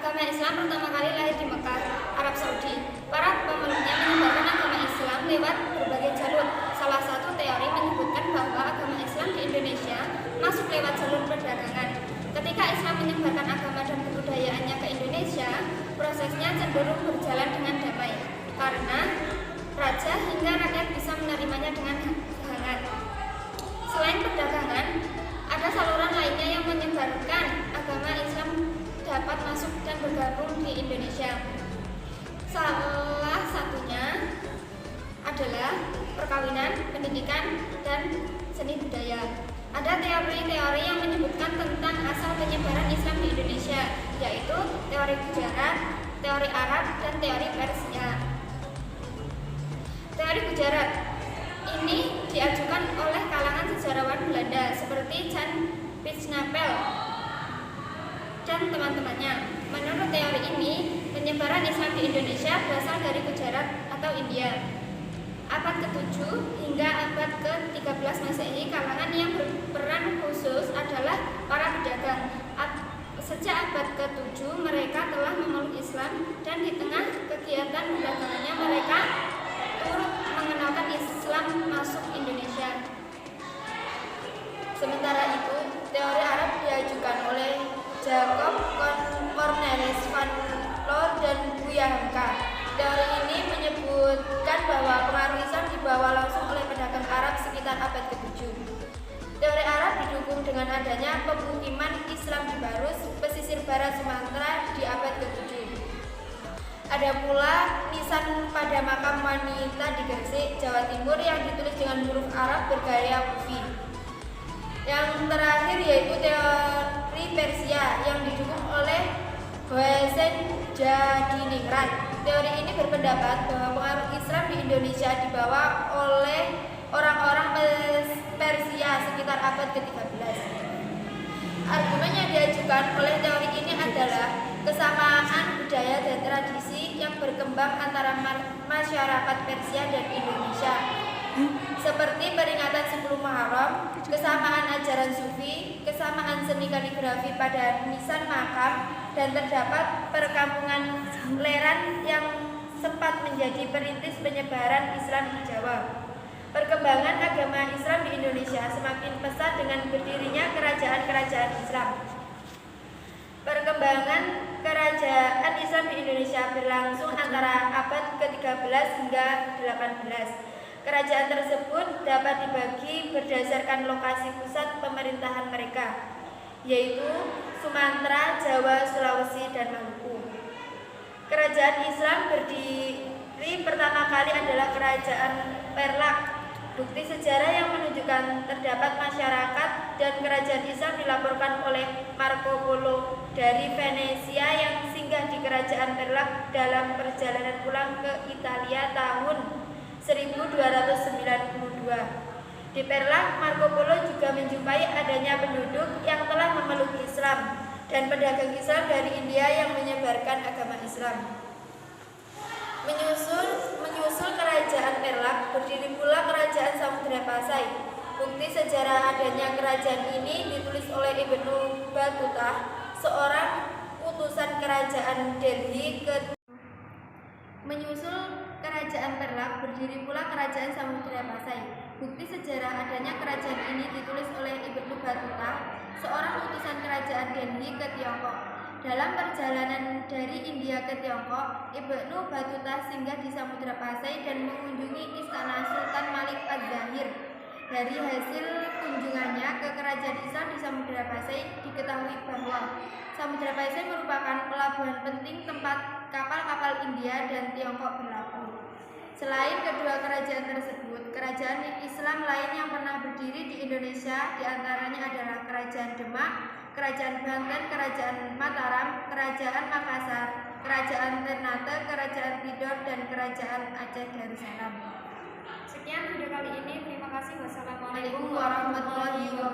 Agama Islam pertama kali lahir di Mekah, Arab Saudi. Para pemeluknya menyebarkan agama Islam lewat berbagai jalur. Salah satu teori menyebutkan bahwa agama Islam di Indonesia masuk lewat jalur perdagangan. Ketika Islam menyebarkan agama dan kebudayaannya ke Indonesia, prosesnya cenderung berjalan dengan damai, karena raja hingga rakyat bisa menerimanya dengan hangat. Selain perdagangan, ada saluran lainnya yang menyebarkan agama Islam dapat masuk dan bergabung di Indonesia. Salah satunya adalah perkawinan, pendidikan, dan seni budaya. Ada teori-teori yang menyebutkan tentang asal penyebaran Islam di Indonesia, yaitu teori Gujarat, teori Arab, dan teori Persia. Teori Gujarat ini diajukan oleh kalangan sejarawan Belanda seperti Jan Pisnapel dan teman-temannya. Menurut teori ini, penyebaran Islam di Indonesia berasal dari Gujarat atau India. Abad ke-7 hingga abad ke-13 Masehi, kalangan yang berperan khusus adalah para pedagang. Sejak abad ke-7 mereka telah memeluk Islam, dan di tengah kegiatan perdagangannya mereka turut mengenalkan Islam masuk Indonesia. Sementara itu, teori Arab diajukan oleh Jacob Cornelis van Loor dan Buya Hamka. Teori ini menyebutkan bahwa pengaruh Islam dibawa langsung oleh pedagang Arab sekitar abad ke-7. Teori Arab didukung dengan adanya pemukiman Islam di Barus, pesisir barat Sumatera di abad ke-7. Ada pula nisan pada makam wanita di Gresik, Jawa Timur yang ditulis dengan huruf Arab bergaya kufi. Yang terakhir yaitu teori Persia yang didukung oleh Hossein Jadiningrat. Teori ini berpendapat bahwa pengaruh Islam di Indonesia dibawa oleh orang-orang Persia sekitar abad ke-13. Argumen yang diajukan oleh teori ini adalah kesamaan budaya dan tradisi yang berkembang antara masyarakat Persia dan Indonesia, seperti peringatan 10 Muharram, kesamaan ajaran Sufi, kesamaan seni kaligrafi pada nisan makam, dan terdapat perkampungan Leran yang sempat menjadi perintis penyebaran Islam di Jawa. Perkembangan agama Islam di Indonesia semakin pesat dengan berdirinya kerajaan-kerajaan Islam. Perkembangan kerajaan Islam di Indonesia berlangsung antara abad ke-13 hingga 18. Kerajaan tersebut dapat dibagi berdasarkan lokasi pusat pemerintahan mereka, yaitu Sumatera, Jawa, Sulawesi, dan Maluku. Kerajaan Islam berdiri pertama kali adalah Kerajaan Perlak. Bukti sejarah yang menunjukkan terdapat masyarakat dan kerajaan Islam dilaporkan oleh Marco Polo dari Venesia yang singgah di Kerajaan Perlak dalam perjalanan pulang ke Italia tahun 1292. Di Perlak, Marco Polo juga menjumpai adanya penduduk yang telah memeluk Islam dan pedagang Islam dari India yang menyebarkan agama Islam. Menyusul Kerajaan Perlak, berdiri pula Kerajaan Samudra Pasai. Bukti sejarah adanya kerajaan ini ditulis oleh Ibnu Battuta, seorang utusan Kerajaan Delhi Menyusul Kerajaan Perlak, berdiri pula Kerajaan Samudra Pasai. Bukti sejarah adanya kerajaan ini ditulis oleh Ibnu Battuta, seorang utusan Kerajaan Delhi ke Tiongkok. Dalam perjalanan dari India ke Tiongkok, Ibnu Battuta singgah di Samudra Pasai dan mengunjungi istana Sultan Malik Az-Zahir. Dari hasil kunjungannya ke kerajaan Islam di Samudra Pasai, diketahui bahwa Samudra Pasai merupakan pelabuhan penting tempat kapal-kapal India dan Tiongkok berlabuh. Selain kedua kerajaan tersebut, kerajaan Islam lain yang pernah berdiri di Indonesia diantaranya adalah Kerajaan Demak, Kerajaan Banten, Kerajaan Mataram, Kerajaan Makassar, Kerajaan Ternate, Kerajaan Tidore, dan Kerajaan Aceh Darussalam. Sekian video kali ini. Terima kasih. Wassalamualaikum warahmatullahi wabarakatuh.